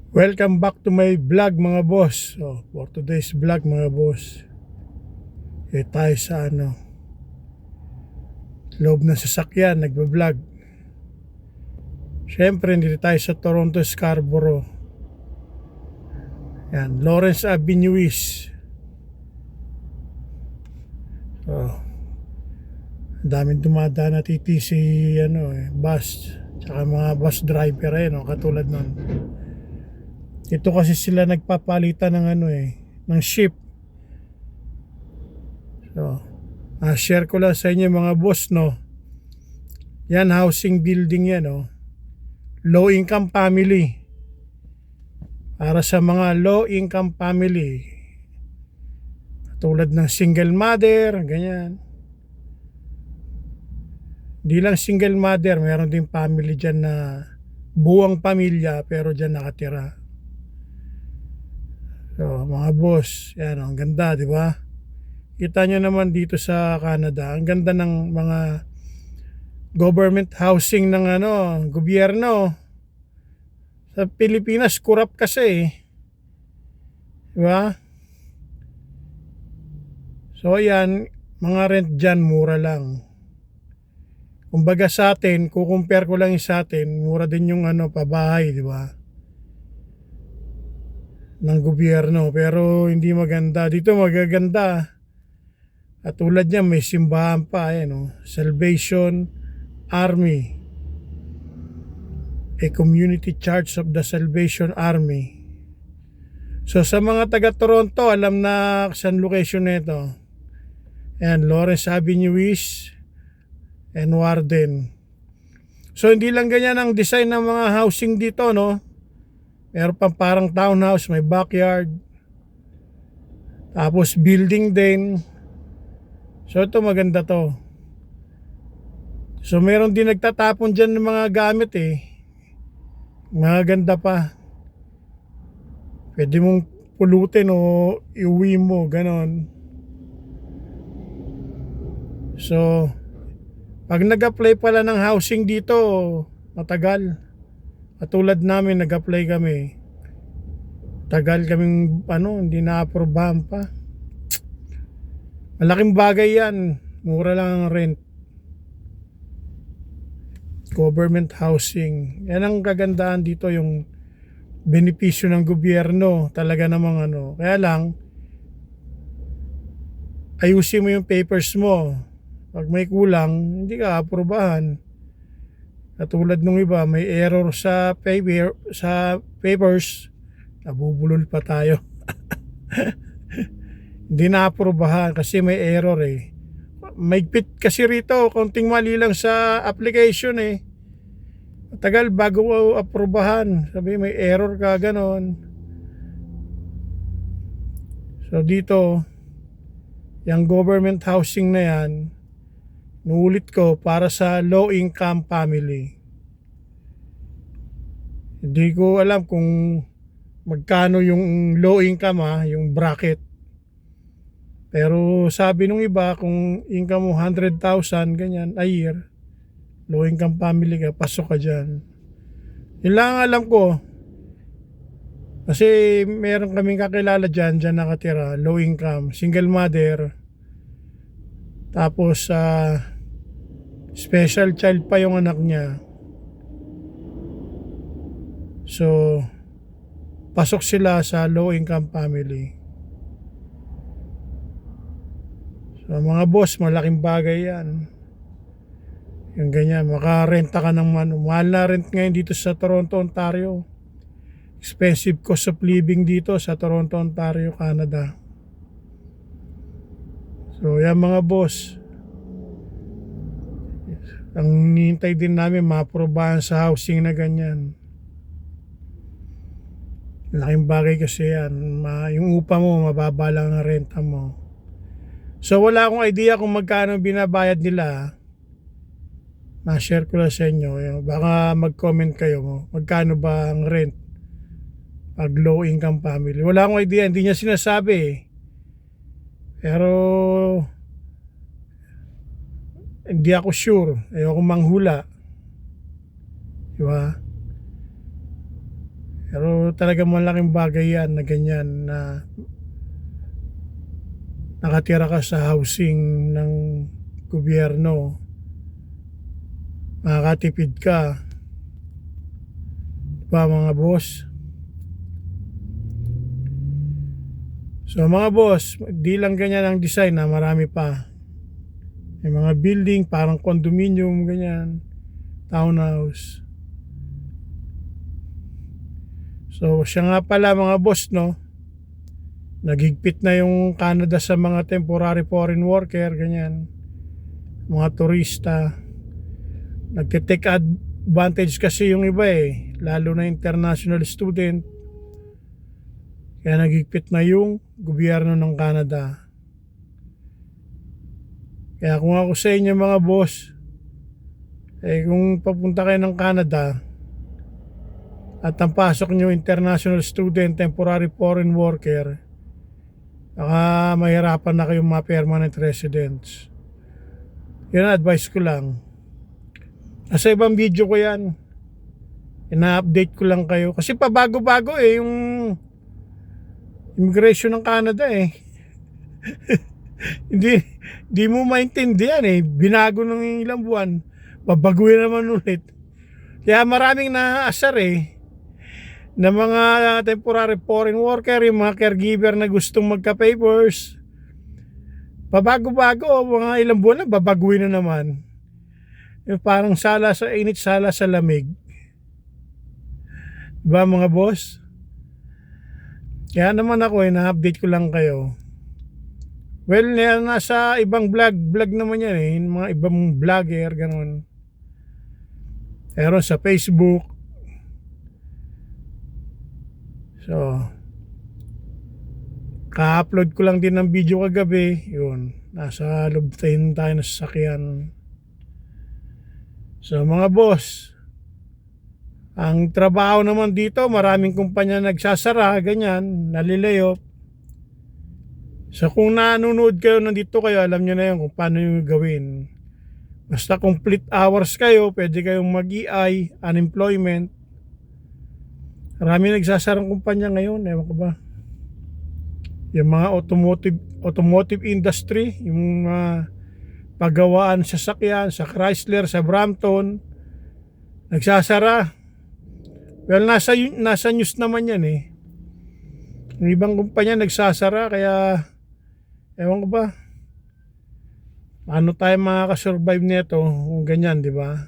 Welcome back to my vlog mga boss. So, for today's vlog mga boss, tayo sa loob ng sasakyan, nagba-vlog. Siyempre, dito tayo sa Toronto, Scarborough. Yan, Lawrence Avenue East. So, daming dumadaan na TTC, bus. Tsaka mga bus driver, katulad nun. Ito kasi sila nagpapalitan ng ng ship. So, share ko lang sa inyo mga boss, no. Yan, housing building yan, low income family. Para sa mga low income family. Tulad ng single mother, ganyan. Di lang single mother, meron din family dyan na buwang pamilya pero dyan nakatira. So, mga boss, yan, ang ganda, di ba? Kita nyo naman dito sa Canada, ang ganda ng mga government housing ng gobyerno. Sa Pilipinas, kurap kasi, di ba? So, yan, mga rent dyan, mura lang. Kumbaga sa atin, kukumpare ko lang sa atin, mura din yung pabahay, di ba? Ng gobyerno, pero hindi maganda. Dito magaganda. At tulad niya, may simbahan pa, Salvation Army. A Community Church of the Salvation Army. So sa mga taga Toronto, alam na saan location nito. Ayan, Lawrence Avenue East and Warden. So hindi lang ganyan ang design ng mga housing dito, no? Meron pang parang townhouse, may backyard. Tapos building din. So ito maganda to. So meron din nagtatapon dyan ng mga gamit Maganda pa. Pwede mong pulutin o iuwi mo, ganon. So pag nag-apply pala ng housing dito, matagal. Katulad namin, nag-apply kami. Tagal kaming hindi na-aprobahan pa. Malaking bagay yan. Mura lang ang rent. Government housing. Yan ang kagandahan dito, yung benepisyo ng gobyerno. Talaga namang Kaya lang, ayusin mo yung papers mo. Pag may kulang, hindi ka aprobahan. Katulad nung iba, may error sa papers, nabubulol pa tayo. Hindi na-aprobahan kasi may error Maigpit kasi rito, konting mali lang sa application Matagal bago aprobahan. Sabi may error ka, ganon. So dito, yung government housing na yan, nuulit ko, para sa low income family. Hindi ko alam kung magkano yung low income yung bracket. Pero sabi nung iba, kung income mo 100,000 ganyan a year, low income family ka, pasok ka dyan. Yun lang ang alam ko. Kasi meron kaming kakilala dyan nakatira, low income, single mother. Tapos special child pa yung anak niya. So pasok sila sa low income family. So mga boss, malaking bagay yan. Yung ganyan, makarenta ka ng mahal na rent ngayon dito sa Toronto, Ontario. Expensive cost of living dito sa Toronto, Ontario, Canada. So yan mga boss, ang hinihintay din namin maaprobahan sa housing na ganyan. Laking bagay kasi yan. Yung upa mo, mababa lang ang renta mo. So wala akong idea kung magkano binabayad nila. Na-share ko lang sa inyo. Baka mag-comment kayo. Magkano ba ang rent pag low income family? Wala akong idea. Hindi niya sinasabi Pero hindi ako sure. Ayoko manghula. Diba? Pero talagang malaking bagay yan na ganyan na nakatira ka sa housing ng gobyerno, makakatipid ka, ba mga boss? So mga boss, di lang ganyan ang design na marami pa. May mga building parang condominium ganyan, townhouse. So siya nga pala mga boss, no, nagigpit na yung Canada sa mga temporary foreign worker ganyan, mga turista. Nagte-take advantage kasi yung iba lalo na international student. Kaya nagigpit na yung gobyerno ng Canada. Kaya kung ako sa inyo mga boss, kung papunta kayo ng Canada at ang pasok nyo international student, temporary foreign worker, baka mahirapan na kayong mga permanent residents. Yun ang advice ko lang. Sa ibang video ko yan, ina-update ko lang kayo. Kasi pabago-bago yung immigration ng Canada hindi mo maintindihan binago ng ilang buwan, babaguhin naman ulit. Kaya maraming naaasar na mga temporary foreign worker, yung mga caregiver na gustong magka-papers, pabago-bago, mga ilang buwan na babaguhin na naman. Yung parang sala sa init, sala sa lamig, diba mga boss? Kaya naman ako na-update ko lang kayo. Well, nasa ibang vlog naman yan mga ibang vlogger, ganun. Meron sa Facebook. So, ka-upload ko lang din ng video kagabi. Yun, nasa loob tayo na sasakyan. So, mga boss, ang trabaho naman dito, maraming kumpanya nagsasara, ganyan, nalilayop. So kung nanonood kayo, nandito kayo, alam nyo na yun kung paano yung gawin. Basta complete hours kayo, pwede kayong mag-EI, unemployment. Marami nagsasarang kumpanya ngayon, ewan ko ba. Yung mga automotive industry, yung paggawaan sa sasakyan, sa Chrysler, sa Brampton, nagsasara. Well, nasa news naman yan Yung ibang kumpanya nagsasara, kaya ewan ko ba, paano tayo makakasurvive nito kung ganyan, di ba?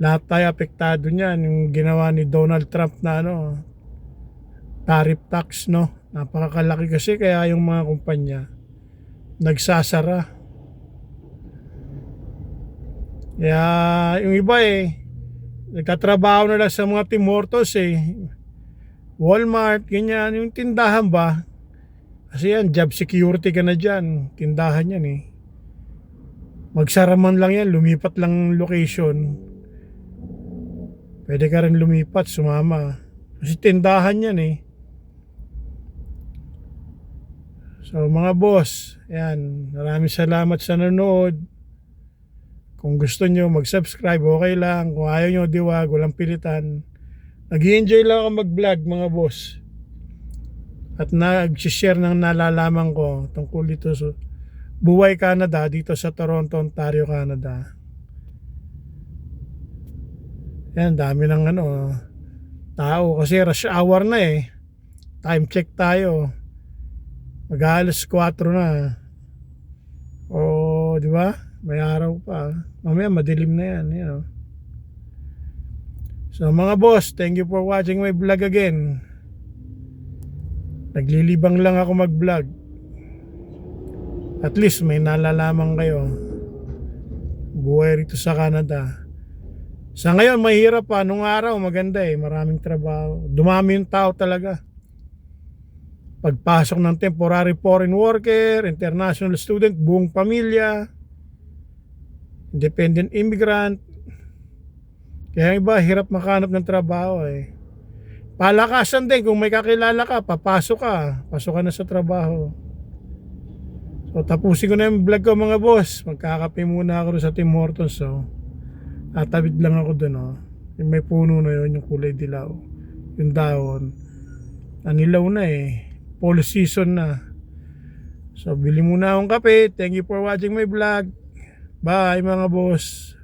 Lahat tayo apektado niyan. Yung ginawa ni Donald Trump na tariff tax, no? Napakakalaki kasi, kaya yung mga kumpanya nagsasara. Kaya yung iba nagtatrabaho na lang sa mga Tim Hortons Walmart, ganyan, yung tindahan ba? Kasi yan, job security ka na dyan, tindahan yan magsara man lang yan, lumipat lang location, pwede ka rin lumipat, sumama, kasi tindahan yan So mga boss, yan, maraming salamat sa nanonood. Kung gusto nyo mag-subscribe, okay lang. Kung ayaw nyo, diwag, walang pilitan. Nag-i-enjoy lang ako mag-vlog mga boss. At nag-share ng nalalaman ko tungkol dito sa buhay Canada, dito sa Toronto, Ontario, Canada. Yan, dami ng tao kasi rush hour na Time check tayo. Mag-alas 4 na. O, di ba? May araw pa. Mamaya madilim na yan, So mga boss, thank you for watching my vlog again. Naglilibang lang ako mag-vlog. At least may nalalaman kayo. Buhay rito sa Canada. Sa ngayon mahirap pa, nung araw maganda maraming trabaho. Dumami yung tao talaga. Pagpasok ng temporary foreign worker, international student, buong pamilya, independent immigrant. Kaya iba hirap makahanap ng trabaho Palakasan din, kung may kakilala ka, pasok ka na sa trabaho. So tapusin ko na yung vlog ko mga boss. Magkakape muna ako sa Tim Hortons tatawid lang ako dun Yung may puno na yun, yung kulay dilaw. Yung dahon. Anilaw na eh. Fall season na. So, bili muna akong kape. Thank you for watching my vlog. Bye mga boss.